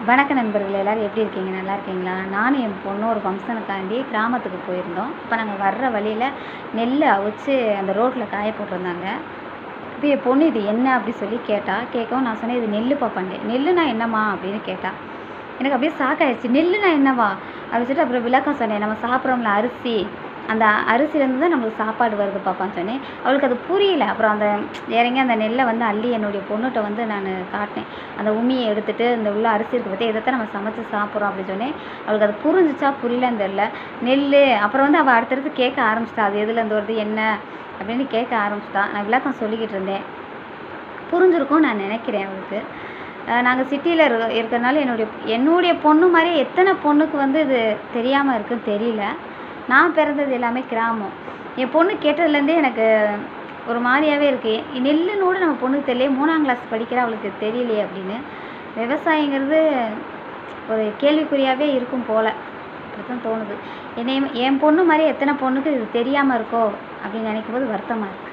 வணக்க நண்பர்களே, எல்லோரும் எப்படி இருக்கீங்க? நல்லா இருக்கீங்களா? நானும் என் பொண்ணும் ஒரு ஃபங்க்ஷனுக்காண்டி கிராமத்துக்கு போயிருந்தோம். இப்போ நாங்கள் வர்ற வழியில் நெல் அவிச்சு அந்த ரோட்டில் காய போட்டிருந்தாங்க. இப்போ என் பொண்ணு இது என்ன அப்படி சொல்லி கேட்கவும் நான் சொன்னேன், இது நெல் பாப்பாண்டே. நெல்லுனா என்னம்மா அப்படின்னு கேட்டா. எனக்கு அப்படியே ஆயிடுச்சு. நெல்லுனா என்னவா அப்படின்னு சொல்லிட்டு அப்புறம் விளக்கம் சொன்னேன். நம்ம சாப்பிட்றோம்ல அரிசி, அந்த அரிசியிலேருந்து தான் நம்மளுக்கு சாப்பாடு வருது பாப்பான்னு சொன்னேன். அவளுக்கு அது புரியல. அப்புறம் அந்த இறங்கி அந்த நெல்லை அள்ளி என்னுடைய பொண்ணுகிட்ட நான் காட்டினேன். அந்த உமியை எடுத்துகிட்டு இந்த உள்ள அரிசி இருக்குது பற்றி இதைத்தான் நம்ம சமைச்சு சாப்பிட்றோம் அப்படின்னு சொன்னேன். அவளுக்கு அது புரிஞ்சிச்சா புரியலன்னு தெரில. நெல் அப்புறம் அவள் அடுத்தடுத்து கேட்க ஆரம்பிச்சிட்டா. அது எதுலேருந்து வருது என்ன அப்படின்னு கேட்க ஆரம்பிச்சிட்டா. நான் விளக்கம் சொல்லிக்கிட்டு இருந்தேன். புரிஞ்சிருக்கும்னு நான் நினைக்கிறேன் அவளுக்கு. நாங்கள் சிட்டியில் இருக்கிறதுனால என்னுடைய பொண்ணு மாதிரியே எத்தனை பொண்ணுக்கு இது தெரியாமல் இருக்குதுன்னு தெரியல. நான் பிறந்தது எல்லாமே கிராமம். என் பொண்ணு கேட்டதுலேருந்தே எனக்கு ஒரு மாதிரியாகவே இருக்குது. நெல்லுன்னு நம்ம பொண்ணுக்கு தெரியலையே, 3ஆம் கிளாஸ் படிக்கிற அவளுக்கு தெரியலையே அப்படின்னு. விவசாயங்கிறது ஒரு கேள்விக்குறியாகவே இருக்கும் போல், அப்படித்தான் தோணுது. என் பொண்ணு மாதிரி எத்தனை பொண்ணுக்கு இது தெரியாமல் இருக்கோ அப்படின்னு நினைக்கும் போது வருத்தமாக இருக்குது.